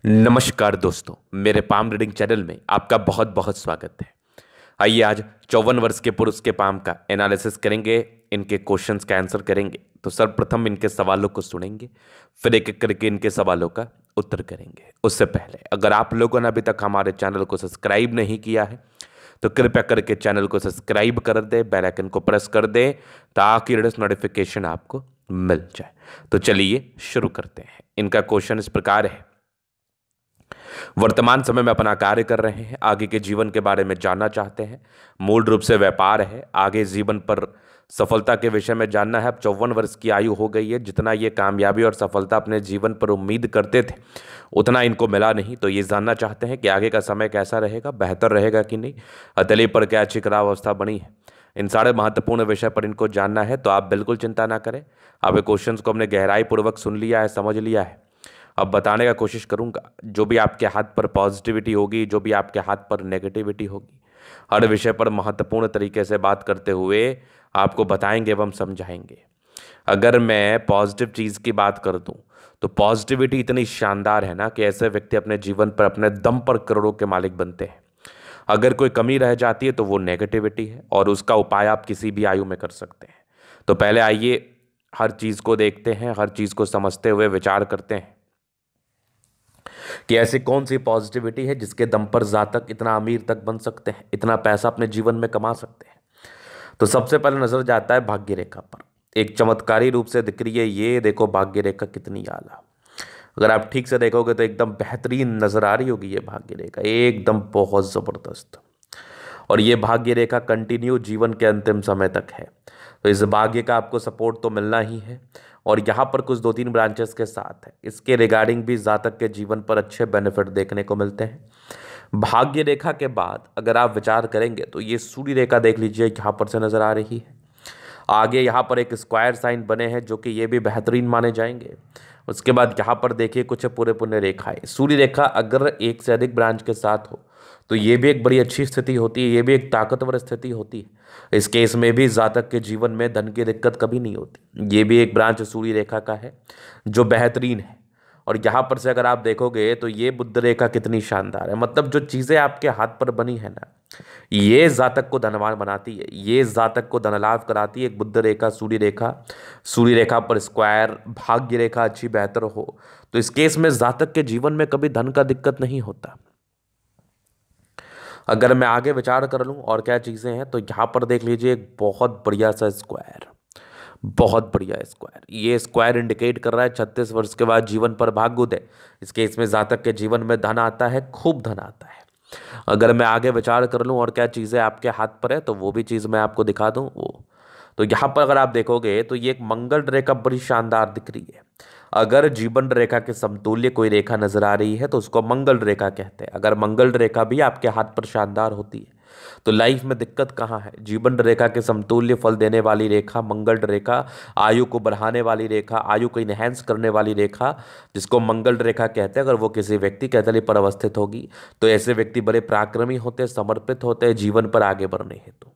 नमस्कार दोस्तों, मेरे पाम रीडिंग चैनल में आपका बहुत बहुत स्वागत है। आइए आज 54 वर्ष के पुरुष के पाम का एनालिसिस करेंगे, इनके क्वेश्चंस का आंसर करेंगे। तो सर्वप्रथम इनके सवालों को सुनेंगे, फिर एक एक करके इनके सवालों का उत्तर करेंगे। उससे पहले अगर आप लोगों ने अभी तक हमारे चैनल को सब्सक्राइब नहीं किया है तो कृपया करके चैनल को सब्सक्राइब कर दे, बेल आइकन को प्रेस कर दे ताकि लेटेस्ट नोटिफिकेशन आपको मिल जाए। तो चलिए शुरू करते हैं। इनका क्वेश्चन इस प्रकार है, वर्तमान समय में अपना कार्य कर रहे हैं, आगे के जीवन के बारे में जानना चाहते हैं, मूल रूप से व्यापार है, आगे जीवन पर सफलता के विषय में जानना है। अब 54 वर्ष की आयु हो गई है, जितना ये कामयाबी और सफलता अपने जीवन पर उम्मीद करते थे उतना इनको मिला नहीं। तो ये जानना चाहते हैं कि आगे का समय कैसा रहेगा, बेहतर रहेगा कि नहीं, हथेली पर क्या अच्छी खराब अवस्था बनी है। इन सारे महत्वपूर्ण विषय पर इनको जानना है। तो आप बिल्कुल चिंता ना करें, आप ये क्वेश्चंस को हमने गहराई पूर्वक सुन लिया है, समझ लिया है। अब बताने का कोशिश करूंगा, जो भी आपके हाथ पर पॉजिटिविटी होगी, जो भी आपके हाथ पर नेगेटिविटी होगी, हर विषय पर महत्वपूर्ण तरीके से बात करते हुए आपको बताएंगे एवं समझाएंगे। अगर मैं पॉजिटिव चीज़ की बात कर दूं तो पॉजिटिविटी इतनी शानदार है ना कि ऐसे व्यक्ति अपने जीवन पर अपने दम पर करोड़ों के मालिक बनते हैं। अगर कोई कमी रह जाती है तो वो नेगेटिविटी है, और उसका उपाय आप किसी भी आयु में कर सकते हैं। तो पहले आइए हर चीज़ को देखते हैं, हर चीज़ को समझते हुए विचार करते हैं कि ऐसी कौन सी पॉजिटिविटी है जिसके दम पर जातक इतना अमीर तक बन सकते हैं, इतना पैसा अपने जीवन में कमा सकते हैं। तो सबसे पहले नजर जाता है भाग्य रेखा पर। एक चमत्कारी रूप से दिख रही है, ये देखो भाग्य रेखा कितनी आला। अगर आप ठीक से देखोगे तो एकदम बेहतरीन नजर आ रही होगी ये भाग्य रेखा, एकदम बहुत जबरदस्त। और ये भाग्य रेखा कंटिन्यू जीवन के अंतिम समय तक है। तो इस भाग्य का आपको सपोर्ट तो मिलना ही है। और यहाँ पर कुछ 2-3 ब्रांचेस के साथ है, इसके रिगार्डिंग भी जातक के जीवन पर अच्छे बेनिफिट देखने को मिलते हैं। भाग्य रेखा के बाद अगर आप विचार करेंगे तो ये सूर्य रेखा देख लीजिए, यहाँ पर से नजर आ रही है। आगे यहाँ पर एक स्क्वायर साइन बने हैं जो कि ये भी बेहतरीन माने जाएंगे। उसके बाद यहाँ पर देखिए कुछ पूरे पुण्य रेखाएं। सूर्य रेखा अगर एक से अधिक ब्रांच के साथ हो तो ये भी एक बड़ी अच्छी स्थिति होती है, ये भी एक ताकतवर स्थिति होती है। इस केस में भी जातक के जीवन में धन की दिक्कत कभी नहीं होती। ये भी एक ब्रांच सूर्य रेखा का है जो बेहतरीन है। और यहाँ पर से अगर आप देखोगे तो ये बुध रेखा कितनी शानदार है। मतलब जो चीज़ें आपके हाथ पर बनी है ना, ये जातक को धनवान बनाती है, ये जातक को धनलाभ कराती है। एक बुध रेखा, सूर्य रेखा पर स्क्वायर, भाग्य रेखा अच्छी बेहतर हो तो इस केस में जातक के जीवन में कभी धन का दिक्कत नहीं होता। अगर मैं आगे विचार कर लूँ और क्या चीज़ें हैं तो यहाँ पर देख लीजिए एक बहुत बढ़िया सा स्क्वायर, बहुत बढ़िया स्क्वायर। ये स्क्वायर इंडिकेट कर रहा है 36 वर्ष के बाद जीवन पर भाग्योदय। इस केस में जातक के जीवन में धन आता है, खूब धन आता है। अगर मैं आगे विचार कर लूँ और क्या चीज़ें आपके हाथ पर है तो वो भी चीज़ मैं आपको दिखा दूँ। वो तो यहाँ पर अगर आप देखोगे तो ये एक मंगल रेखा बड़ी शानदार दिख रही है। अगर जीवन रेखा के समतुल्य कोई रेखा नजर आ रही है तो उसको मंगल रेखा कहते हैं। अगर मंगल रेखा भी आपके हाथ पर शानदार होती है तो लाइफ में दिक्कत कहाँ है। जीवन रेखा के समतुल्य फल देने वाली रेखा मंगल रेखा, आयु को बढ़ाने वाली रेखा, आयु को इनहेंस करने वाली रेखा, जिसको मंगल रेखा कहते हैं। अगर वो किसी व्यक्ति के हथेली पर अवस्थित होगी तो ऐसे व्यक्ति बड़े पराक्रमी होते हैं, समर्पित होते हैं जीवन पर आगे बढ़ने हेतु।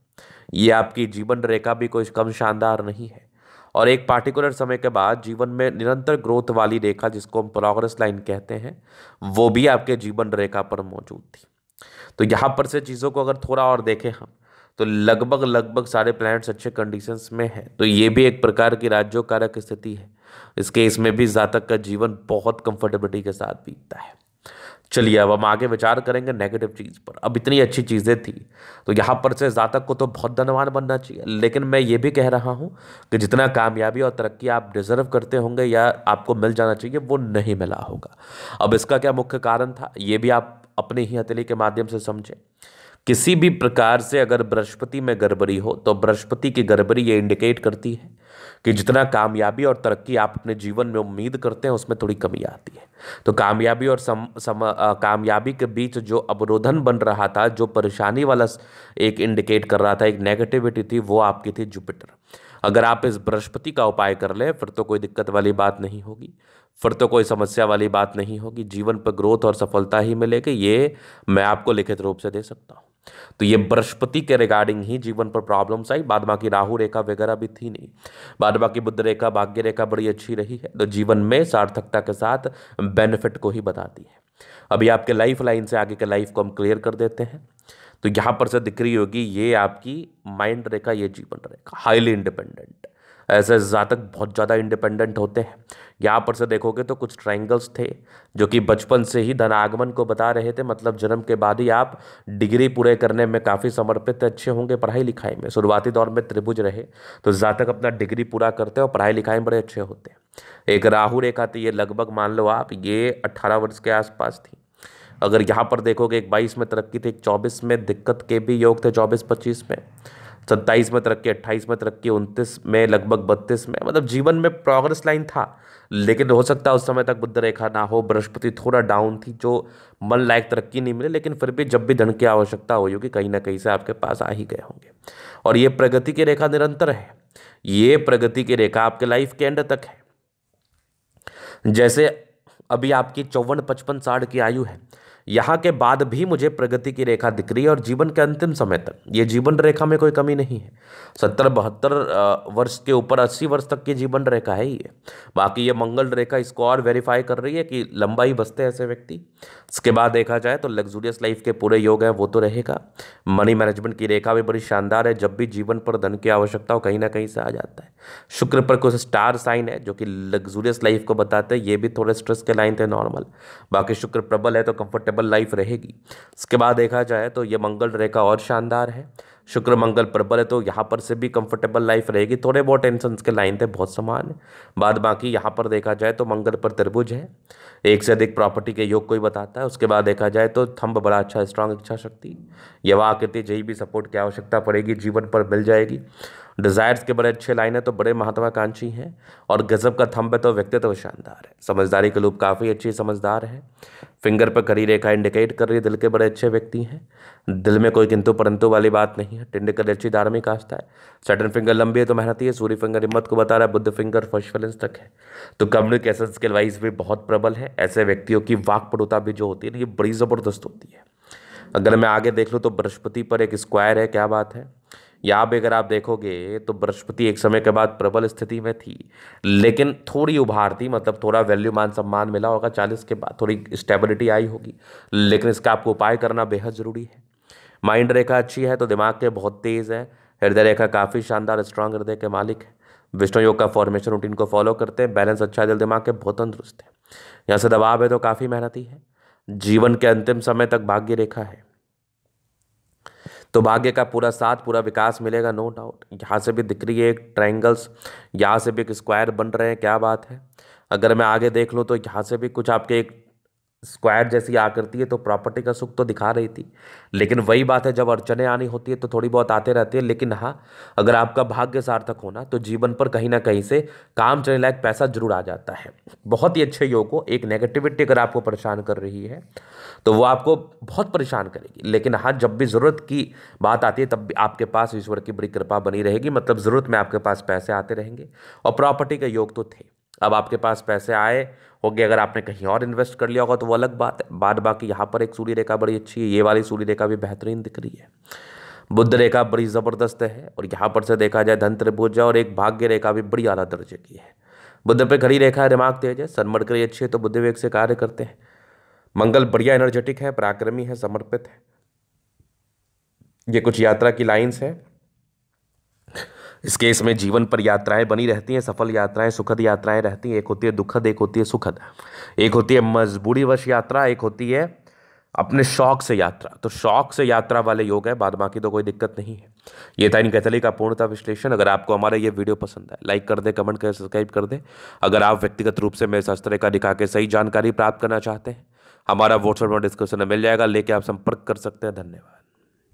ये आपकी जीवन रेखा भी कोई कम शानदार नहीं है। और एक पार्टिकुलर समय के बाद जीवन में निरंतर ग्रोथ वाली रेखा, जिसको हम प्रोग्रेस लाइन कहते हैं, वो भी आपके जीवन रेखा पर मौजूद थी। तो यहाँ पर से चीज़ों को अगर थोड़ा और देखें हम तो लगभग लगभग सारे प्लैनेट्स अच्छे कंडीशंस में हैं। तो ये भी एक प्रकार की राज्यों कारक स्थिति है। इसके इसमें भी जातक का जीवन बहुत कंफर्टेबिलिटी के साथ बीतता है। चलिए अब हम आगे विचार करेंगे नेगेटिव चीज़ पर। अब इतनी अच्छी चीज़ें थी तो यहाँ पर से जातक को तो बहुत धनवान बनना चाहिए, लेकिन मैं ये भी कह रहा हूँ कि जितना कामयाबी और तरक्की आप डिजर्व करते होंगे या आपको मिल जाना चाहिए वो नहीं मिला होगा। अब इसका क्या मुख्य कारण था ये भी आप अपने ही हथेली के माध्यम से समझें। किसी भी प्रकार से अगर बृहस्पति में गड़बड़ी हो तो बृहस्पति की गड़बड़ी ये इंडिकेट करती है कि जितना कामयाबी और तरक्की आप अपने जीवन में उम्मीद करते हैं उसमें थोड़ी कमी आती है। तो कामयाबी और कामयाबी के बीच जो अवरोधन बन रहा था, जो परेशानी वाला एक इंडिकेट कर रहा था, एक नेगेटिविटी थी, वो आपकी थी जुपिटर। अगर आप इस बृहस्पति का उपाय कर ले फिर तो कोई दिक्कत वाली बात नहीं होगी, फिर तो कोई समस्या वाली बात नहीं होगी, जीवन पर ग्रोथ और सफलता ही मिलेगी। ये मैं आपको लिखित रूप से दे सकता हूँ। तो ये बृहस्पति के रिगार्डिंग ही जीवन पर प्रॉब्लम्स आई। बाद बाकी राहु रेखा वगैरह भी थी नहीं। बाद बाकी बुध रेखा, भाग्य रेखा बड़ी अच्छी रही है, तो जीवन में सार्थकता के साथ बेनिफिट को ही बताती है। अभी आपके लाइफ लाइन से आगे के लाइफ को हम क्लियर कर देते हैं। तो यहाँ पर से दिख रही होगी ये आपकी माइंड रेखा, ये जीवन रेखा, हाईली इंडिपेंडेंट। ऐसे जातक बहुत ज़्यादा इंडिपेंडेंट होते हैं। यहाँ पर से देखोगे तो कुछ ट्रायंगल्स थे जो कि बचपन से ही धनागमन को बता रहे थे, मतलब जन्म के बाद ही आप डिग्री पूरे करने में काफ़ी समर्पित अच्छे होंगे। पढ़ाई लिखाई में शुरुआती दौर में त्रिभुज रहे तो जातक अपना डिग्री पूरा करते हैं और पढ़ाई लिखाई में बड़े अच्छे होते हैं। एक राहु रेखा थी, ये लगभग मान लो आप ये 18 वर्ष के आसपास थी। अगर यहाँ पर देखोगे एक 22 में तरक्की थी, एक 24 में दिक्कत के भी योग थे, 24-25 में, 27 में तरक्की, 28 में तरक्की, 29 में, लगभग 32 में, मतलब जीवन में प्रोग्रेस लाइन था। लेकिन हो सकता है उस समय तक बुध रेखा ना हो, बृहस्पति थोड़ा डाउन थी, जो मन लायक तरक्की नहीं मिले। लेकिन फिर भी जब भी धन की आवश्यकता हुई होगी कहीं ना कहीं से आपके पास आ ही गए होंगे। और ये प्रगति की रेखा निरंतर है, ये प्रगति की रेखा आपके लाइफ के एंड तक है। जैसे अभी आपकी 54-55-60 की आयु है, यहाँ के बाद भी मुझे प्रगति की रेखा दिख रही है और जीवन के अंतिम समय तक ये जीवन रेखा में कोई कमी नहीं है। 70-72 वर्ष के ऊपर 80 वर्ष तक की जीवन रेखा है ये। बाकी ये मंगल रेखा इसको और वेरीफाई कर रही है कि लंबाई बसते हैं ऐसे व्यक्ति। इसके बाद देखा जाए तो लग्जूरियस लाइफ के पूरे योग है वो तो रहेगा। मनी मैनेजमेंट की रेखा भी बड़ी शानदार है, जब भी जीवन पर धन की आवश्यकता हो कहीं ना कहीं से आ जाता है। शुक्र पर कुछ स्टार साइन है जो कि लग्जूरियस लाइफ को बताते हैं, ये भी थोड़े स्ट्रेस के लाइन थे नॉर्मल। बाकी शुक्र प्रबल है तो कंफर्टेबल लाइफ रहेगी। इसके बाद देखा जाए तो ये मंगल रेखा और शानदार है, शुक्र मंगल प्रबल है तो यहाँ पर से भी कंफर्टेबल लाइफ रहेगी। थोड़े बहुत टेंशन के लाइन थे बहुत समान है। बाद बाकी यहाँ पर देखा जाए तो मंगल पर त्रिभुज है, एक से अधिक प्रॉपर्टी के योग कोई बताता है। उसके बाद देखा जाए तो थंब बड़ा अच्छा, स्ट्रांग इच्छा शक्ति, यवा आकृति, जही भी सपोर्ट की आवश्यकता पड़ेगी जीवन पर मिल जाएगी। डिजायर्स के बड़े अच्छे लाइन है तो बड़े महत्वाकांक्षी हैं और गजब का थंब है तो व्यक्तित्व शानदार है। समझदारी के लूप काफ़ी अच्छी समझदार है। फिंगर पर खड़ी रेखा इंडिकेट कर रही है दिल के बड़े अच्छे व्यक्ति हैं, दिल में कोई किंतु परंतु वाली बात नहीं है। टिंडिकल अच्छी धार्मिक आस्था है। सैटर्न फिंगर लंबी है तो मेहनती है। सूर्य फिंगर हिम्मत को बता रहा है। बुध फिंगर फर्स्ट बैलेंस तक है तो कम्युनिकेशन स्किल वाइज भी बहुत प्रबल है। ऐसे व्यक्तियों की वाक्पटुता भी जो होती है ना ये बड़ी ज़बरदस्त होती है। अगर मैं आगे देख लूँ तो बृहस्पति पर एक स्क्वायर है, क्या बात है। यहाँ पे अगर आप देखोगे तो बृहस्पति एक समय के बाद प्रबल स्थिति में थी लेकिन थोड़ी उभार थी, मतलब थोड़ा वैल्यू मान सम्मान मिला होगा 40 के बाद, थोड़ी स्टेबिलिटी आई होगी। लेकिन इसका आपको उपाय करना बेहद ज़रूरी है। माइंड रेखा अच्छी है तो दिमाग के बहुत तेज़ है। हृदय रेखा काफ़ी शानदार, स्ट्रांग हृदय के मालिक है। विष्णु योग का फॉर्मेशन रूटीन को फॉलो करते हैं। बैलेंस अच्छा है, दिल दिमाग के बहुत तंदुरुस्त है। यहाँ से दबाव है तो काफ़ी मेहनती है। जीवन के अंतिम समय तक भाग्य रेखा है तो भाग्य का पूरा साथ, पूरा विकास मिलेगा नो डाउट। यहाँ से भी दिख रही है एक ट्रायंगल्स, यहाँ से भी एक स्क्वायर बन रहे हैं, क्या बात है। अगर मैं आगे देख लूँ तो यहाँ से भी कुछ आपके एक स्क्वायर जैसी आकृति है तो प्रॉपर्टी का सुख तो दिखा रही थी। लेकिन वही बात है जब अड़चने आनी होती है तो थोड़ी बहुत आते रहती है। लेकिन हाँ, अगर आपका भाग्य सार्थक होना तो जीवन पर कहीं ना कहीं से काम चलने लायक पैसा जरूर आ जाता है। बहुत ही अच्छे योग को, एक नेगेटिविटी अगर आपको परेशान कर रही है तो वो आपको बहुत परेशान करेगी। लेकिन हाँ, जब भी ज़रूरत की बात आती है तब भी आपके पास ईश्वर की बड़ी कृपा बनी रहेगी, मतलब ज़रूरत में आपके पास पैसे आते रहेंगे। और प्रॉपर्टी के योग तो थे, अब आपके पास पैसे आए होंगे, अगर आपने कहीं और इन्वेस्ट कर लिया होगा तो वो अलग बात है। बाद बाकी यहाँ पर एक सूर्य रेखा बड़ी अच्छी है, ये वाली सूर्य रेखा भी बेहतरीन दिख रही है। बुध रेखा बड़ी ज़बरदस्त है और यहाँ पर से देखा जाए धन त्रिभुज और एक भाग्य रेखा भी बड़ी आला दर्जे की है। बुध पे खड़ी रेखा है, दिमाग तेज है, सन्मड़करी अच्छी है तो बुद्ध वेग से कार्य करते हैं। मंगल बढ़िया एनर्जेटिक है, पराक्रमी है, समर्पित है। ये कुछ यात्रा की लाइंस है। इस केस में जीवन पर यात्राएं बनी रहती हैं, सफल यात्राएं, सुखद यात्राएं रहती हैं। एक होती है दुखद, एक होती है सुखद, एक होती है मजबूरीवश यात्रा, एक होती है अपने शौक से यात्रा। तो शौक से यात्रा वाले योग है, बाद बाकी तो कोई दिक्कत नहीं है। ये था इन कैथोलिक का पूर्णता विश्लेषण। अगर आपको हमारा ये वीडियो पसंद है लाइक कर दे, कमेंट कर, सब्सक्राइब कर दे। अगर आप व्यक्तिगत रूप से मेरे शास्त्र का दिखा के सही जानकारी प्राप्त करना चाहते हैं, हमारा व्हाट्सएप डिस्क्रिप्शन में मिल जाएगा, लेके आप संपर्क कर सकते हैं। धन्यवाद।